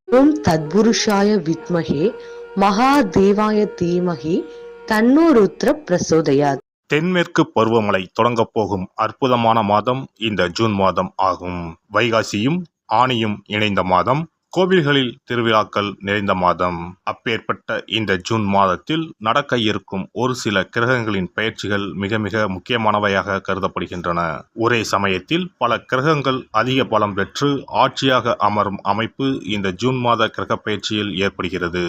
ஓம் தத்புருஷாய வித்மஹே மகாதேவாய தீமஹி தன்னோ ருத்ர பிரசோதயாத். தென்மேற்கு பருவமழை தொடங்கப் போகும் அற்புதமான மாதம் இந்த ஜூன் மாதம் ஆகும். வைகாசியும் ஆனியும் இணைந்த மாதம், கோவில்களில் திருவிழாக்கள் நிறைந்த மாதம். அப்பேற்பட்ட இந்த ஜூன் மாதத்தில் நடக்க இருக்கும் ஒரு சில கிரகங்களின் பெயர்ச்சிகள் மிக மிக முக்கியமானவையாக கருதப்படுகின்றன. ஒரே சமயத்தில் பல கிரகங்கள் அதிக பலம் பெற்று ஆட்சியாக அமரும் அமைப்பு இந்த ஜூன் மாத கிரக பெயர்ச்சியில் ஏற்படுகிறது.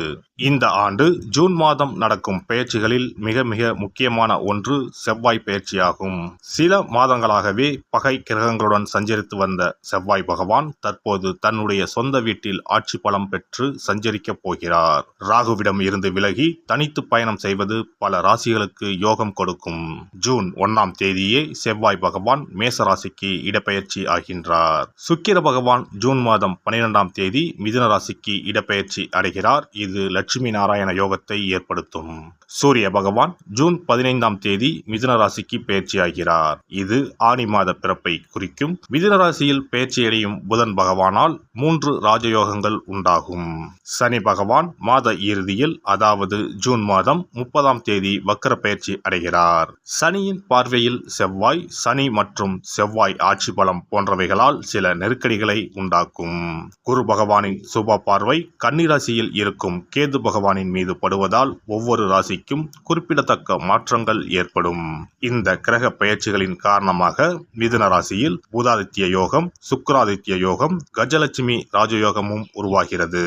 இந்த ஆண்டு ஜூன் மாதம் நடக்கும் பெயர்ச்சிகளில் மிக மிக முக்கியமான ஒன்று செவ்வாய் பெயர்ச்சியாகும். சில மாதங்களாகவே பகை கிரகங்களுடன் சஞ்சரித்து வந்த செவ்வாய் பகவான் தற்போது தன்னுடைய சொந்த வீட்டில் ஆட்சி பலம் பெற்று சஞ்சரிக்கப் போகிறார். ராகுவிடம் இருந்து விலகி தனித்து பயணம் செய்வது பல ராசிகளுக்கு யோகம் கொடுக்கும். ஜூன் 1ஆம் தேதியே செவ்வாய் பகவான் மேச ராசிக்கு இடப்பெயர்ச்சி ஆகின்றார். சுக்கிர பகவான் ஜூன் மாதம் 12ஆம் தேதி மிதுன ராசிக்கு இடப்பெயர்ச்சி அடைகிறார். இது லட்சுமி நாராயண யோகத்தை ஏற்படுத்தும். சூரிய பகவான் ஜூன் 15ஆம் தேதி மிதுன ராசிக்கு பெயர்ச்சியாகிறார். இது ஆனி மாத பிறப்பை குறிக்கும். மிதுன ராசியில் பெயர்ச்சியடையும் புதன் பகவானால் 3 ராஜயோகங்கள் உண்டாகும். சனி பகவான் மாத இறுதியில், அதாவது ஜூன் மாதம் 30ஆம் தேதி வக்கர பெயர்ச்சி அடைகிறார். சனியின் பார்வையில் செவ்வாய், சனி மற்றும் செவ்வாய் ஆட்சி பலம் போன்றவைகளால் சில நெருக்கடிகளை உண்டாக்கும். குரு பகவானின் சுப பார்வை கன்னிராசியில் இருக்கும் கேது பகவானின் மீது படுவதால் ஒவ்வொரு ராசிக்கும் குறிப்பிடத்தக்க மாற்றங்கள் ஏற்படும். இந்த கிரக பெயர்ச்சிகளின் காரணமாக மிதுன ராசியில் புதாதித்ய யோகம், சுக்கிராதித்ய யோகம், கஜலட்சுமி ராஜயோகமும் உருவாகிறது.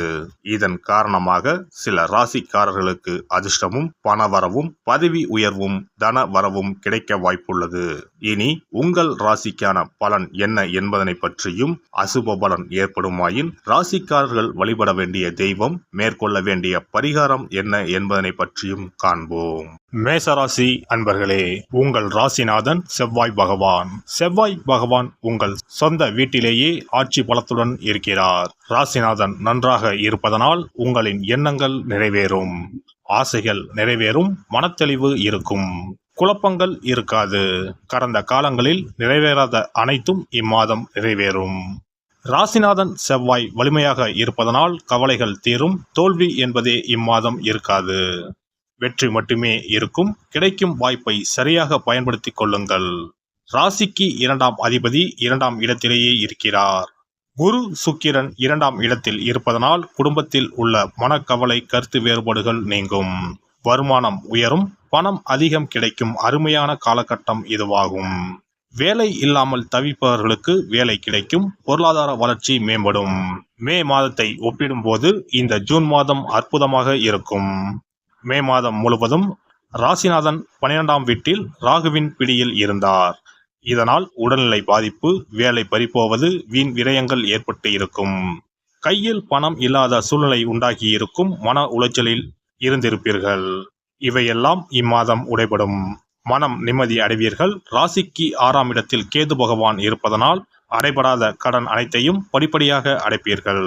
இதன் காரணமாக சில ராசிக்காரர்களுக்கு அதிர்ஷ்டமும் பணவரவும் பதவி உயர்வும் தன வரவும் கிடைக்க வாய்ப்புள்ளது. இனி உங்கள் ராசிக்கான பலன் என்ன என்பதனை பற்றியும், அசுப பலன் ஏற்படுமாயின் ராசிக்காரர்கள் வழிபட வேண்டிய தெய்வம், மேற்கொள்ள வேண்டிய பரிகாரம் என்ன என்பதனை பற்றியும் காண்போம். மேசராசி அன்பர்களே, உங்கள் ராசிநாதன் செவ்வாய் பகவான். செவ்வாய் பகவான் உங்கள் சொந்த வீட்டிலேயே ஆட்சி பலத்துடன் இருக்கிறார். ராசிநாதன் நன்றாக இருப்பதனால் உங்களின் எண்ணங்கள் நிறைவேறும், ஆசைகள் நிறைவேறும், மனத்தெளிவு இருக்கும், குழப்பங்கள் இருக்காது. கடந்த காலங்களில் நிறைவேறாத அனைத்தும் இம்மாதம் நிறைவேறும். ராசிநாதன் செவ்வாய் வலிமையாக இருப்பதனால் கவலைகள் தீரும். தோல்வி என்பதே இம்மாதம் இருக்காது, வெற்றி மட்டுமே இருக்கும். கிடைக்கும் வாய்ப்பை சரியாக பயன்படுத்திக் கொள்ளுங்கள். ராசிக்கு 2ஆம் அதிபதி 2ஆம் இடத்திலேயே இருக்கிறார். குரு சுக்கிரன் 2ஆம் இடத்தில் இருப்பதனால் குடும்பத்தில் உள்ள மனக்கவலை, கருத்து வேறுபாடுகள் நீங்கும். வருமானம் உயரும், பணம் அதிகம் கிடைக்கும் அருமையான காலகட்டம் இதுவாகும். வேலை இல்லாமல் தவிப்பவர்களுக்கு வேலை கிடைக்கும், பொருளாதார வளர்ச்சி மேம்படும். மே மாதத்தை ஒப்பிடும்போது இந்த ஜூன் மாதம் அற்புதமாக இருக்கும். மே மாதம் முழுவதும் ராசிநாதன் 12ஆம் வீட்டில் ராகுவின் பிடியில் இருந்தார். இதனால் உடல்நிலை பாதிப்பு, வேலை பறிபோவது, வீண் விரயங்கள் ஏற்பட்டு இருக்கும். கையில் பணம் இல்லாத சூழ்நிலை உண்டாகி இருக்கும். மன உளைச்சலில் இருந்திருப்பீர்கள். இவையெல்லாம் இம்மாதம் உடைபடும். மனம் நிம்மதி அடைவீர்கள். ராசிக்கு 6ஆம் இடத்தில் கேது பகவான் இருப்பதனால் அடைபடாத கடன் அனைத்தையும் படிப்படியாக அடைப்பீர்கள்.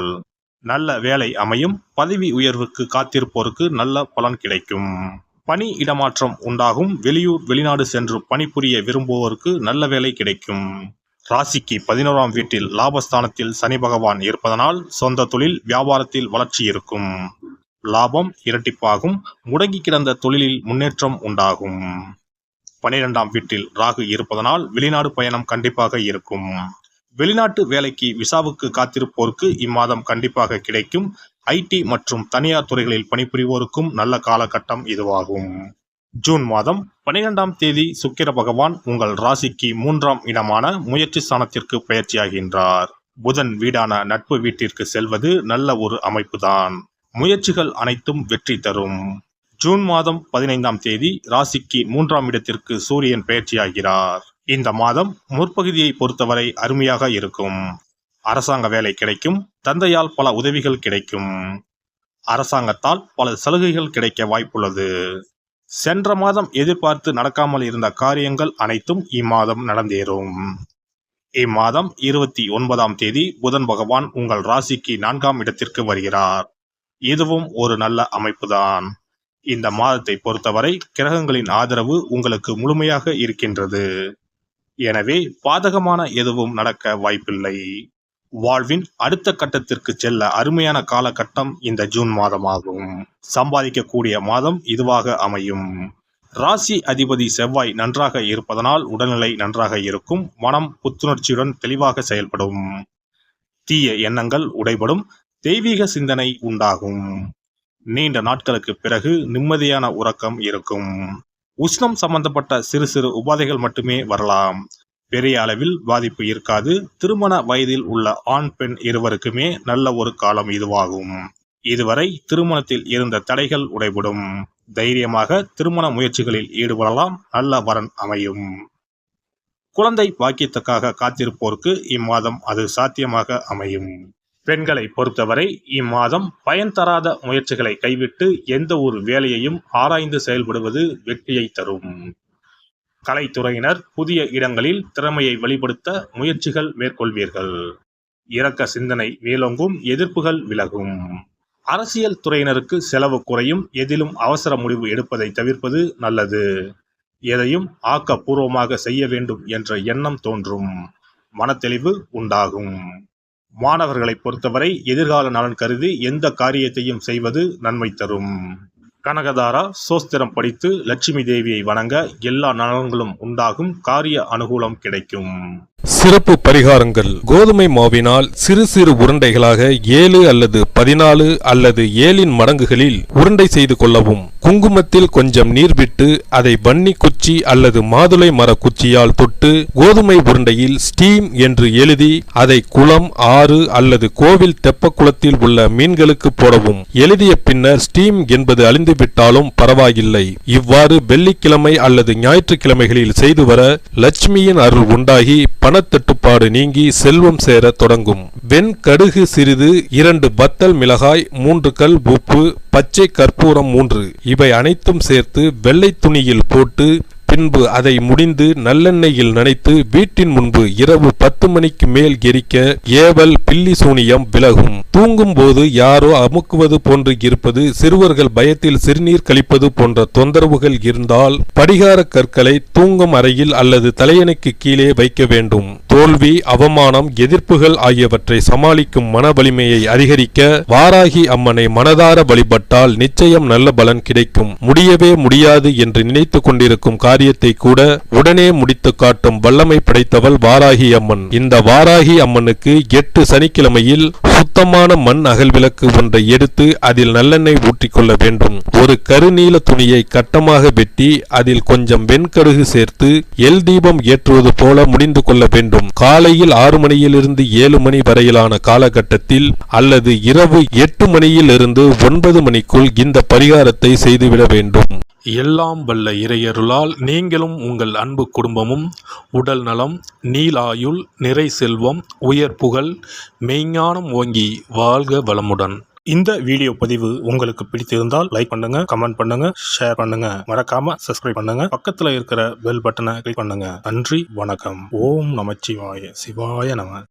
நல்ல வேலை அமையும். பதவி உயர்வுக்கு காத்திருப்போருக்கு நல்ல பலன் கிடைக்கும். பணி இடமாற்றம் உண்டாகும். வெளியூர் வெளிநாடு சென்று பணிபுரிய விரும்புவோருக்கு நல்ல வேலை கிடைக்கும். ராசிக்கு 11ஆம் வீட்டில் லாபஸ்தானத்தில் சனி பகவான் இருப்பதனால் சொந்த தொழில் வியாபாரத்தில் வளர்ச்சி இருக்கும். லாபம் இரட்டிப்பாகும். முடங்கி கிடந்த தொழிலில் முன்னேற்றம் உண்டாகும். 12ஆம் வீட்டில் ராகு இருப்பதனால் வெளிநாடு பயணம் கண்டிப்பாக இருக்கும். வெளிநாட்டு வேலைக்கு விசாவுக்கு காத்திருப்போருக்கு இம்மாதம் கண்டிப்பாக கிடைக்கும். ஐடி மற்றும் தனியார் துறைகளில் பணிபுரிவோருக்கும் நல்ல காலகட்டம் இதுவாகும். ஜூன் மாதம் 12ஆம் தேதி சுக்கிர பகவான் உங்கள் ராசிக்கு 3ஆம் இடமான முயற்சி ஸ்தானத்திற்கு பெயர்ச்சியாகின்றார். புதன் வீடான நட்பு வீட்டிற்கு செல்வது நல்ல ஒரு அமைப்புதான். முயற்சிகள் அனைத்தும் வெற்றி தரும். ஜூன் மாதம் 15ஆம் தேதி ராசிக்கு 3ஆம் இடத்திற்கு சூரியன் பெயர்ச்சியாகிறார். இந்த மாதம் முற்பகுதியை பொறுத்தவரை அருமையாக இருக்கும். அரசாங்க வேலை கிடைக்கும். தந்தையால் பல உதவிகள் கிடைக்கும். அரசாங்கத்தால் பல சலுகைகள் கிடைக்க வாய்ப்புள்ளது. சென்ற மாதம் எதிர்பார்த்து நடக்காமல் இருந்த காரியங்கள் அனைத்தும் இம்மாதம் நடந்தேறும். இம்மாதம் 29ஆம் தேதி புதன் பகவான் உங்கள் ராசிக்கு 4ஆம் இடத்திற்கு வருகிறார். இதுவும் ஒரு நல்ல அமைப்புதான். இந்த மாதத்தை பொறுத்தவரை கிரகங்களின் ஆதரவு உங்களுக்கு முழுமையாக இருக்கின்றது. எனவே பாதகமான எதுவும் நடக்க வாய்ப்பில்லை. வாழ்வின் அடுத்த கட்டத்திற்கு செல்ல அருமையான காலகட்டம் இந்த ஜூன் மாதமாகும். சம்பாதிக்கக்கூடிய மாதம் இதுவாக அமையும். ராசி அதிபதி செவ்வாய் நன்றாக இருப்பதனால் உடல்நிலை நன்றாக இருக்கும். மனம் புத்துணர்ச்சியுடன் தெளிவாக செயல்படும். தீய எண்ணங்கள் உடைபடும். தெய்வீக சிந்தனை உண்டாகும். நீண்ட நாட்களுக்கு பிறகு நிம்மதியான உறக்கம் இருக்கும். உஷ்ணம் சம்பந்தப்பட்ட சிறு சிறு உபாதைகள் மட்டுமே வரலாம். பெரிய அளவில் பாதிப்பு இருக்காது. திருமண வயதில் உள்ள ஆண் பெண் இருவருக்குமே நல்ல ஒரு காலம் இதுவாகும். இதுவரை திருமணத்தில் இருந்த தடைகள் உடைபடும். தைரியமாக திருமண முயற்சிகளில் ஈடுபடலாம். நல்ல வரன் அமையும். குழந்தை பாக்கியத்துக்காக காத்திருப்போருக்கு இம்மாதம் அது சாத்தியமாக அமையும். பெண்களை பொறுத்தவரை இம்மாதம் பயன் தராத முயற்சிகளை கைவிட்டு எந்த ஒரு வேலையையும் ஆராய்ந்து செயல்படுவது வெற்றியை தரும். கலைத்துறையினர் புதிய இடங்களில் திறமையை வெளிப்படுத்த முயற்சிகள் மேற்கொள்வீர்கள். இரக்க சிந்தனை மேலோங்கும். எதிர்ப்புகள் விலகும். அரசியல் துறையினருக்கு செலவு குறையும். எதிலும் அவசர முடிவு எடுப்பதை தவிர்ப்பது நல்லது. எதையும் ஆக்கப்பூர்வமாக செய்ய வேண்டும் என்ற எண்ணம் தோன்றும். மனத்தெளிவு உண்டாகும். மாணவர்களை பொறுத்தவரை எதிர்கால நலன் கருதி எந்த காரியத்தையும் செய்வது நன்மை தரும். கனகதாரா சோஸ்திரம் படித்து லட்சுமி தேவியை வணங்க எல்லா நலன்களும் உண்டாகும். காரிய அனுகூலம் கிடைக்கும். சிறப்பு பரிகாரங்கள். கோதுமை மாவினால் சிறு சிறு உருண்டைகளாக 7 அல்லது 14 அல்லது 7 மடங்குகளில் உருண்டை செய்து கொள்ளவும். குங்குமத்தில் கொஞ்சம் நீர் விட்டு அதை வன்னி குச்சி அல்லது மாதுளை மர குச்சியால் தொட்டு கோதுமை உருண்டையில் ஸ்டீம் என்று எழுதி அதை குளம், ஆறு அல்லது கோவில் தெப்பக்குளத்தில் உள்ள மீன்களுக்கு போடவும். எழுதிய பின்னர் ஸ்டீம் என்பது அழிந்துவிட்டாலும் பரவாயில்லை. இவ்வாறு வெள்ளிக்கிழமை அல்லது ஞாயிற்றுக்கிழமைகளில் செய்து வர லட்சுமியின் அருள் உண்டாகி பணத்தட்டுப்பாடு நீங்கி செல்வம் சேர தொடங்கும். வெண்கடுகு சிறிது, 2 வத்தல் மிளகாய், 3 கல் உப்பு, பச்சை கற்பூரம் 3 இவை அனைத்தும் சேர்த்து வெள்ளை துணியில் போட்டு பின்பு அதை முடிந்து நல்லெண்ணெயில் நனைத்து வீட்டின் முன்பு இரவு 10 மணிக்கு மேல் எரிக்க ஏவல், பில்லி சூனியம் விலகும். தூங்கும் போது யாரோ அமுக்குவது போன்று இருப்பது, சிறுவர்கள் பயத்தில் சிறுநீர் கழிப்பது போன்ற தொந்தரவுகள் இருந்தால் படிகார கற்களை தூங்கும் அறையில் அல்லது தலையணைக்கு கீழே வைக்க வேண்டும். தோல்வி, அவமானம், எதிர்ப்புகள் ஆகியவற்றை சமாளிக்கும் மன வலிமையை அதிகரிக்க வாராகி அம்மனை மனதார வழிபட்டால் நிச்சயம் நல்ல பலன் கிடைக்கும். முடியவே முடியாது என்று நினைத்துக் கொண்டிருக்கும் காரியத்தை கூட உடனே முடித்து காட்டும் வல்லமை படைத்தவள் வாராகி அம்மன். இந்த வாராகி அம்மனுக்கு 8 சனிக்கிழமையில் சுத்தமான மண் அகல் விளக்கு ஒன்றை எடுத்து அதில் நல்லெண்ணெய் ஊற்றிக்கொள்ள வேண்டும். ஒரு கருநீல துணியை கட்டமாக வெட்டி அதில் கொஞ்சம் வெண்கடுகு சேர்த்து எல் தீபம் ஏற்றுவது போல முடிந்து கொள்ள வேண்டும். காலையில் 6 மணியிலிருந்து 7 மணி வரையிலான காலகட்டத்தில் அல்லது இரவு 8 மணியிலிருந்து 9 மணிக்குள் இந்த பரிகாரத்தை செய்துவிட வேண்டும். எல்லாம் வல்ல இறையருளால் நீங்களும் உங்கள் அன்பு குடும்பமும் உடல் நலம், நீலாயுள், நிறை செல்வம், உயர் புகழ், மெய்ஞானம் ஓங்கி வாழ்க வளமுடன். இந்த வீடியோ பதிவு உங்களுக்கு பிடித்திருந்தால் லைக் பண்ணுங்க, கமெண்ட் பண்ணுங்க, ஷேர் பண்ணுங்க. மறக்காம சப்ஸ்கிரைப் பண்ணுங்க. பக்கத்துல இருக்கிற பெல் பட்டனை கிளிக் பண்ணுங்க. நன்றி, வணக்கம். ஓம் நமச்சிவாய. சிவாய நம.